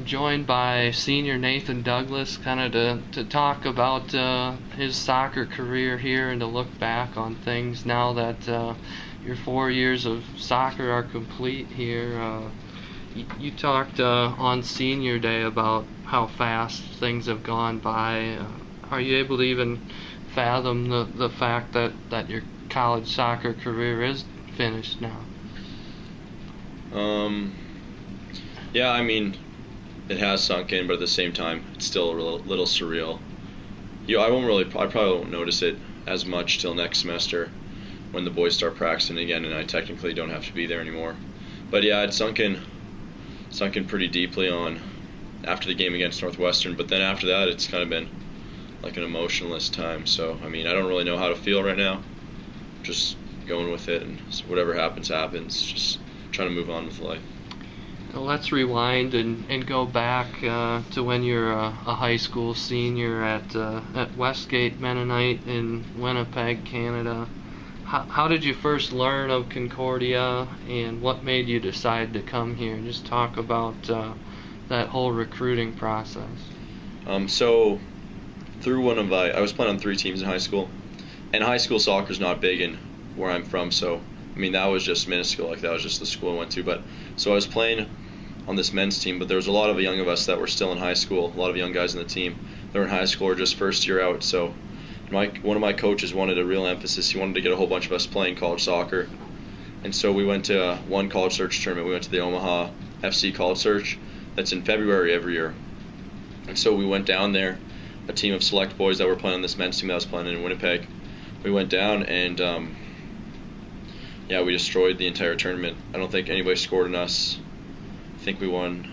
I'm joined by senior Nathan Douglas, kind of to talk about his soccer career here and to look back on things now that your 4 years of soccer are complete here. You talked on senior day about how fast things have gone by. Are you able to even fathom the fact that your college soccer career is finished now? Yeah, I mean, it has sunk in, but at the same time, it's still a little surreal. I probably won't notice it as much till next semester when the boys start practicing again, and I technically don't have to be there anymore. But yeah, it sunk in pretty deeply on after the game against Northwestern. But then after that, it's kind of been like an emotionless time. So I mean, I don't really know how to feel right now. Just going with it, and whatever happens, happens. Just trying to move on with life. Well, let's rewind and go back to when you're a high school senior at Westgate Mennonite in Winnipeg, Canada. How did you first learn of Concordia, and what made you decide to come here? Just talk about that whole recruiting process. So through I was playing on 3 teams in high school, and high school soccer's not big in where I'm from, so I mean, that was just minuscule, like that was just the school I went to. But so I was playing on this men's team, but there was a lot of young of us that were still in high school, a lot of young guys in the team that were in high school or just first year out. So one of my coaches wanted a real emphasis. He wanted to get a whole bunch of us playing college soccer. And so we went to one college search tournament. We went to the Omaha FC College Search that's in February every year. And so we went down there, a team of select boys that were playing on this men's team that was playing in Winnipeg. We went down and yeah, we destroyed the entire tournament. I don't think anybody scored on us. I think we won.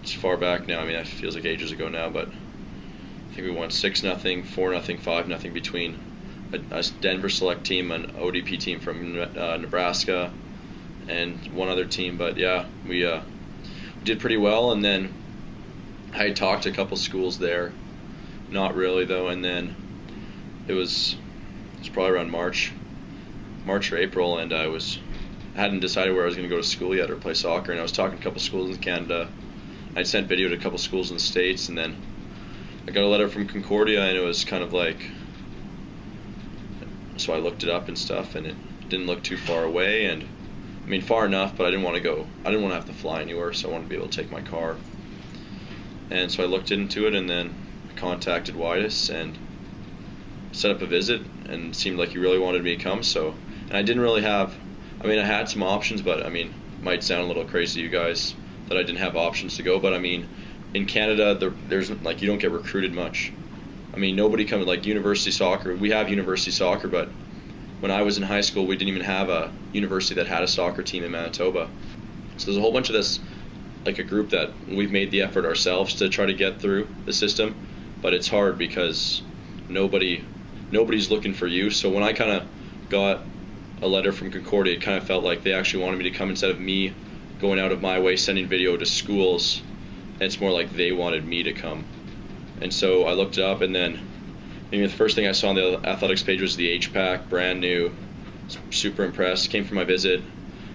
It's far back now. I mean, it feels like ages ago now, but I think we won 6-0, 4-0, 5-0 between a Denver Select team, an ODP team from Nebraska, and one other team. But yeah, we did pretty well. And then I had talked to a couple schools there, not really though. And then it was probably around March or April, and I hadn't decided where I was going to go to school yet or play soccer, and I was talking to a couple schools in Canada. I'd sent video to a couple schools in the States, and then I got a letter from Concordia, and it was kind of like, so I looked it up and stuff, and it didn't look too far away, and I mean far enough, but I didn't want to have to fly anywhere, so I wanted to be able to take my car. And so I looked into it, and then I contacted Witus and set up a visit, and it seemed like he really wanted me to come. So, and I didn't really have, I mean, I had some options, but I mean, it might sound a little crazy to you guys that I didn't have options to go, but I mean, in Canada, there's like, you don't get recruited much. I mean, nobody comes, like university soccer, we have university soccer, but when I was in high school, we didn't even have a university that had a soccer team in Manitoba. So there's a whole bunch of this, like a group that we've made the effort ourselves to try to get through the system, but it's hard because nobody's looking for you. So when I kind of got a letter from Concordia, it kind of felt like they actually wanted me to come instead of me going out of my way sending video to schools. It's more like they wanted me to come. And so I looked it up, and then maybe the first thing I saw on the athletics page was the H-Pack, brand new, super impressed, came for my visit,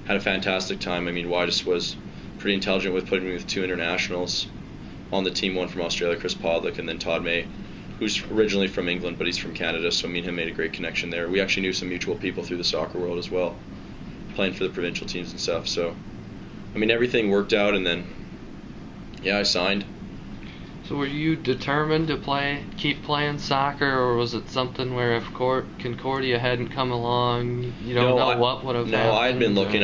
had a fantastic time. I mean, Witus was pretty intelligent with putting me with 2 internationals on the team, one from Australia, Chris Podlick, and then Todd May, who's originally from England, but he's from Canada, so me and him made a great connection there. We actually knew some mutual people through the soccer world as well, playing for the provincial teams and stuff. So, I mean, everything worked out, and then, yeah, I signed. So were you determined to keep playing soccer, or was it something where if Concordia hadn't come along, you don't know what would have happened? No, I'd been looking.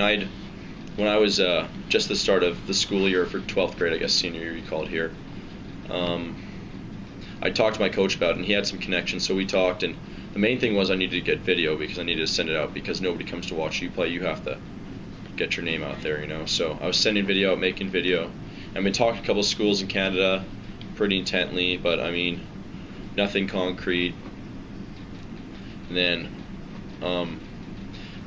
When I was just the start of the school year for 12th grade, I guess senior year you call it here, I talked to my coach about it, and he had some connections, so we talked, and the main thing was I needed to get video because I needed to send it out because nobody comes to watch you play. You have to get your name out there, you know. So I was sending video out, making video. I've been talking to a couple of schools in Canada pretty intently, but I mean, nothing concrete. And then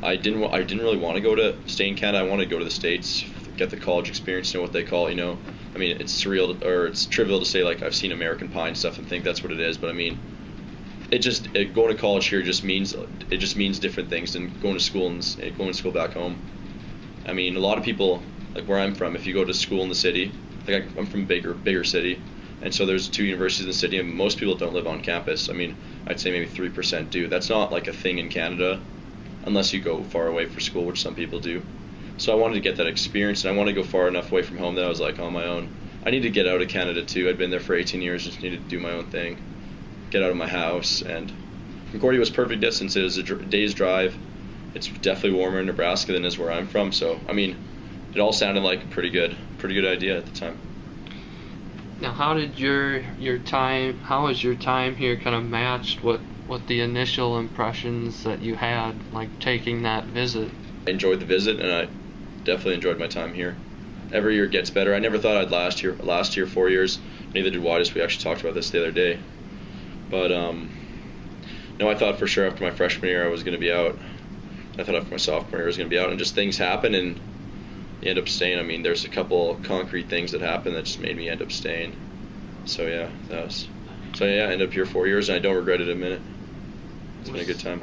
I didn't really want to stay in Canada. I wanted to go to the States, get the college experience, know what they call, you know. I mean, it's surreal, or it's trivial to say like I've seen American Pie and stuff and think that's what it is, but I mean, going to college here just means different things than going to school back home. I mean, a lot of people, like where I'm from, if you go to school in the city, like I'm from bigger city, and so there's 2 universities in the city, and most people don't live on campus. I mean, I'd say maybe 3% do. That's not like a thing in Canada, unless you go far away for school, which some people do. So I wanted to get that experience, and I wanted to go far enough away from home that I was like on my own. I need to get out of Canada too. I'd been there for 18 years, just needed to do my own thing, get out of my house, and Concordia was perfect distance. It was a day's drive. It's definitely warmer in Nebraska than is where I'm from. So I mean, it all sounded like a pretty good idea at the time. Now, how did your time? How was your time here kind of matched what the initial impressions that you had, like taking that visit? I enjoyed the visit, and I definitely enjoyed my time here. Every year it gets better. I never thought I'd last here 4 years. Neither did Wadis. We actually talked about this the other day. But no, I thought for sure after my freshman year I was going to be out. I thought after my sophomore year I was going to be out, and just things happen, and you end up staying. I mean, there's a couple concrete things that happened that just made me end up staying. So yeah, I ended up here 4 years, and I don't regret it a minute. It's been a good time.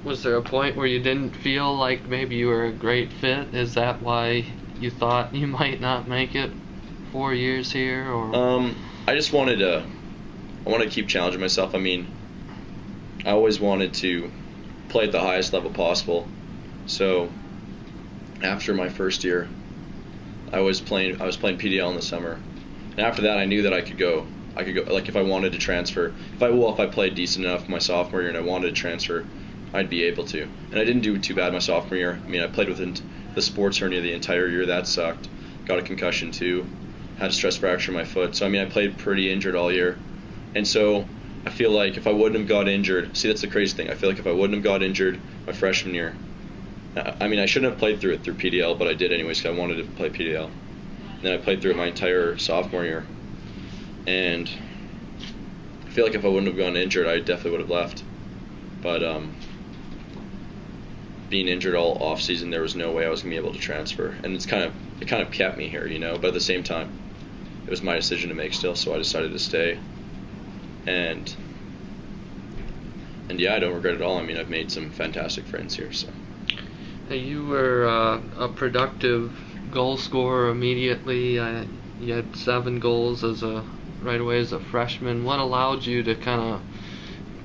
Was there a point where you didn't feel like maybe you were a great fit? Is that why you thought you might not make it 4 years here, or? I just wanted to keep challenging myself. I mean, I always wanted to play at the highest level possible. So after my first year, I was playing PDL in the summer, and after that, I knew that I could go. Like if I wanted to transfer. If I played decent enough my sophomore year and I wanted to transfer, I'd be able to. And I didn't do too bad my sophomore year. I mean, I played with the sports hernia the entire year. That sucked. Got a concussion too. Had a stress fracture in my foot. So I mean, I played pretty injured all year. And so I feel like if I wouldn't have got injured, see, that's the crazy thing. I feel like if I wouldn't have got injured my freshman year, I mean, I shouldn't have played through PDL, but I did anyways because I wanted to play PDL. And then I played through it my entire sophomore year. And I feel like if I wouldn't have gone injured, I definitely would have left. But being injured all off season, there was no way I was gonna be able to transfer, and it kind of kept me here, you know. But at the same time, it was my decision to make still, so I decided to stay. And yeah, I don't regret it at all. I mean, I've made some fantastic friends here. So. You were a productive goal scorer immediately. You had 7 goals right away as a freshman. What allowed you to kind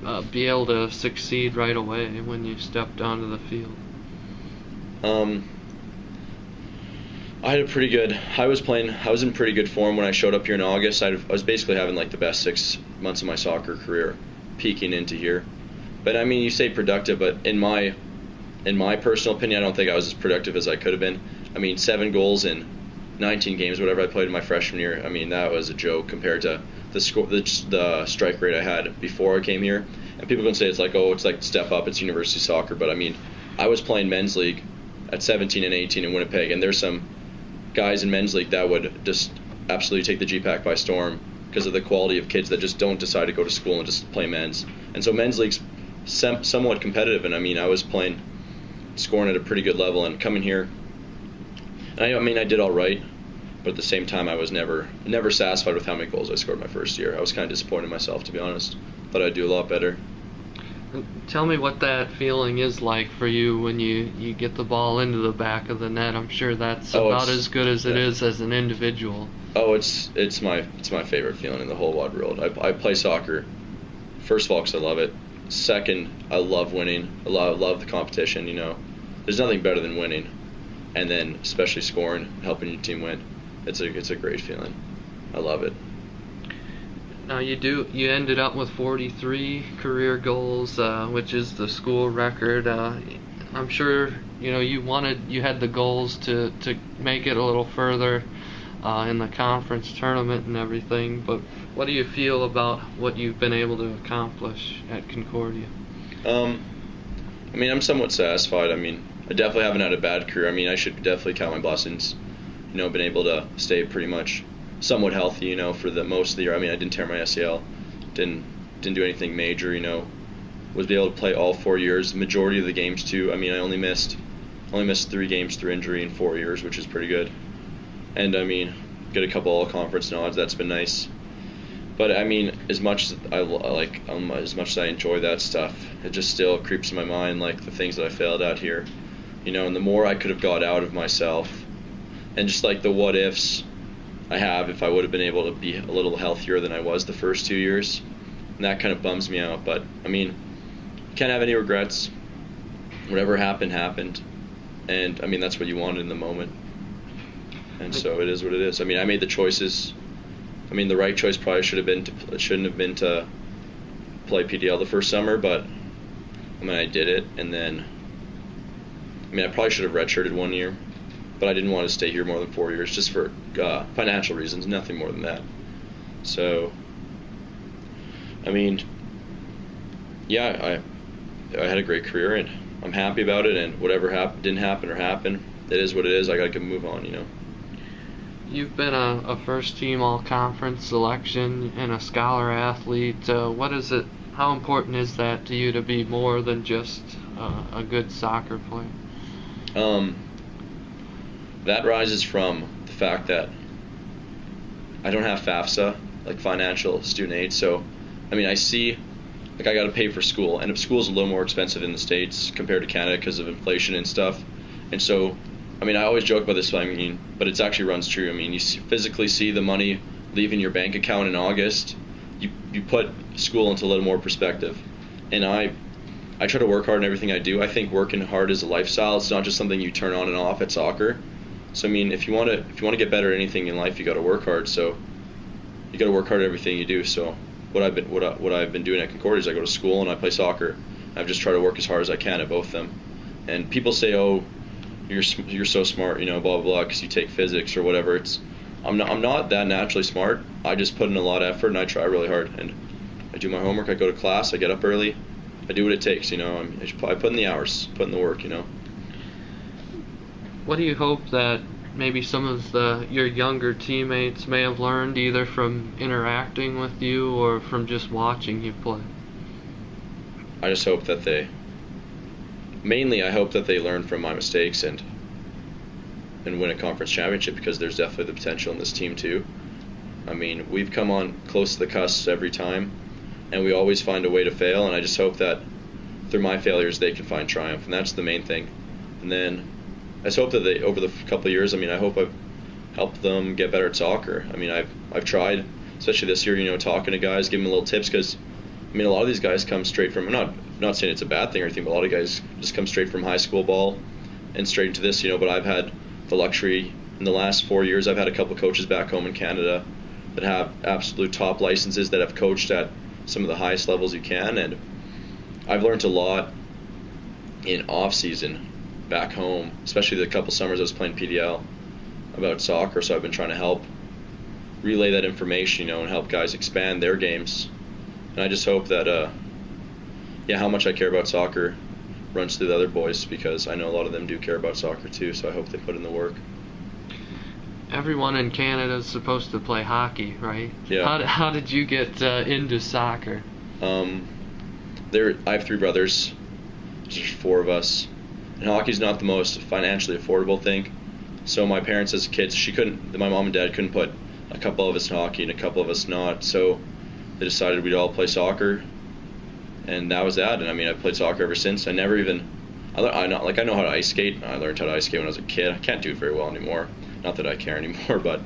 of be able to succeed right away when you stepped onto the field? I was in pretty good form when I showed up here in August. I was basically having like the best 6 months of my soccer career, peaking into here. But I mean, you say productive, but in my personal opinion, I don't think I was as productive as I could have been. I mean, 7 goals in 19 games, whatever I played in my freshman year. I mean, that was a joke compared to the strike rate I had before I came here. And people can say it's like step up, it's university soccer. But I mean, I was playing men's league at 17 and 18 in Winnipeg, and there's some guys in men's league that would just absolutely take the GPAC by storm because of the quality of kids that just don't decide to go to school and just play men's. And so men's league's somewhat competitive, and I mean, I was scoring at a pretty good level, and coming here, and I mean, I did all right, but at the same time, I was never satisfied with how many goals I scored my first year. I was kind of disappointed in myself, to be honest. Thought I'd do a lot better. Tell me what that feeling is like for you when you get the ball into the back of the net. I'm sure that's about as good as it is as an individual. Oh, it's my favorite feeling in the whole wide world. I play soccer, first of all, because I love it. Second, I love winning. I love the competition, you know. There's nothing better than winning. And then especially scoring, helping your team win. It's a great feeling. I love it. Now you ended up with 43 career goals, which is the school record. I'm sure you had the goals to make it a little further in the conference tournament and everything. But what do you feel about what you've been able to accomplish at Concordia? I mean, I'm somewhat satisfied. I mean, I definitely haven't had a bad career. I mean, I should definitely count my blessings. You know, been able to stay pretty much somewhat healthy, you know, for the most of the year. I mean, I didn't tear my ACL, didn't do anything major, you know. Was able to play all 4 years, majority of the games too. I mean, I only missed 3 games through injury in 4 years, which is pretty good. And I mean, get a couple all-conference nods. That's been nice. But I mean, as much as I enjoy that stuff, it just still creeps in my mind, like the things that I failed at here, you know. And the more I could have got out of myself, and just like the what ifs I have if I would have been able to be a little healthier than I was the first 2 years. And that kind of bums me out. But, I mean, can't have any regrets. Whatever happened, happened. And, I mean, that's what you wanted in the moment. And so it is what it is. I mean, I made the choices. I mean, the right choice probably shouldn't have been to play PDL the first summer, but I mean, I did it, and then I mean, I probably should have redshirted 1 year, but I didn't want to stay here more than 4 years just for financial reasons, nothing more than that. So, I mean, yeah, I had a great career, and I'm happy about it, and whatever didn't happen or happened, it is what it is. I got to move on, you know. You've been a first-team all-conference selection and a scholar athlete. What is it? How important is that to you to be more than just a good soccer player? That rises from the fact that I don't have FAFSA, like financial student aid. So, I mean, I see, like, I got to pay for school, and school's a little more expensive in the States compared to Canada because of inflation and stuff. And so, I mean, I always joke about this, I mean, but it actually runs true. I mean, you physically see the money leaving your bank account in August. You put school into a little more perspective. And I try to work hard in everything I do. I think working hard is a lifestyle. It's not just something you turn on and off at soccer. So I mean, if you want to get better at anything in life, you got to work hard. So you got to work hard at everything you do. So what I've been doing at Concordia is I go to school and I play soccer. I've just tried to work as hard as I can at both of them. And people say, "Oh, you're so smart, you know, blah blah blah, because you take physics or whatever." I'm not that naturally smart. I just put in a lot of effort and I try really hard. And I do my homework. I go to class. I get up early. I do what it takes, you know. I put in the hours, put in the work, you know. What do you hope that maybe some of your younger teammates may have learned either from interacting with you or from just watching you play? I just hope that I hope that they learn from my mistakes and win a conference championship, because there's definitely the potential in this team too. I mean, we've come on close to the cusp every time, and we always find a way to fail, and I just hope that through my failures they can find triumph, and that's the main thing. And then I just hope that they, over the couple of years, I mean, I hope I've helped them get better at soccer. I mean, I've tried, especially this year, you know, talking to guys, giving them little tips, because I mean, a lot of these guys come straight from, I'm not saying it's a bad thing or anything, but a lot of guys just come straight from high school ball and straight into this, you know. But I've had the luxury in the last 4 years, I've had a couple coaches back home in Canada that have absolute top licenses that have coached at some of the highest levels you can, and I've learned a lot in off season back home, especially the couple summers I was playing PDL, about soccer. So I've been trying to help relay that information, you know, and help guys expand their games. And I just hope that how much I care about soccer runs through the other boys, because I know a lot of them do care about soccer too, so I hope they put in the work. Everyone in Canada is supposed to play hockey, right? Yeah. How did you get into soccer? I have 3 brothers. There's 4 of us. And hockey's not the most financially affordable thing. So my parents as kids, my mom and dad couldn't put a couple of us in hockey and a couple of us not. So they decided we'd all play soccer. And that was that. And I mean, I've played soccer ever since. I know how to ice skate. I learned how to ice skate when I was a kid. I can't do it very well anymore. Not that I care anymore, but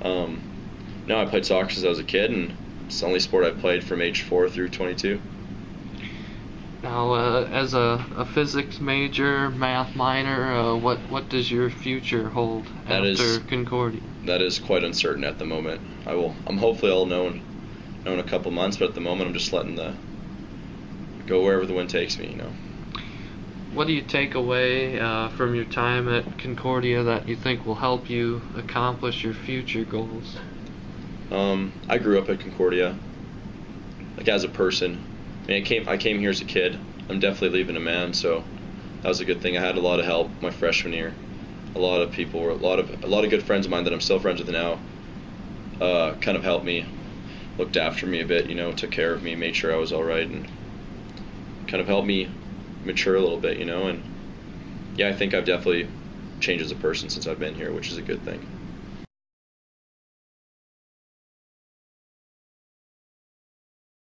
no, I played soccer since I was a kid, and it's the only sport I've played from age 4 through 22. Now, as a physics major, math minor, what does your future hold after Concordia? That is quite uncertain at the moment. Hopefully I'll know in a couple months, but at the moment I'm just letting go wherever the wind takes me, you know. What do you take away from your time at Concordia that you think will help you accomplish your future goals? I grew up at Concordia, like, as a person. I mean, I came here as a kid. I'm definitely leaving a man, so that was a good thing. I had a lot of help my freshman year. A lot of people, a lot of good friends of mine that I'm still friends with now, kind of helped me, looked after me a bit, you know, took care of me, made sure I was all right, and kind of helped me mature a little bit, you know. And yeah, I think I've definitely changed as a person since I've been here, which is a good thing.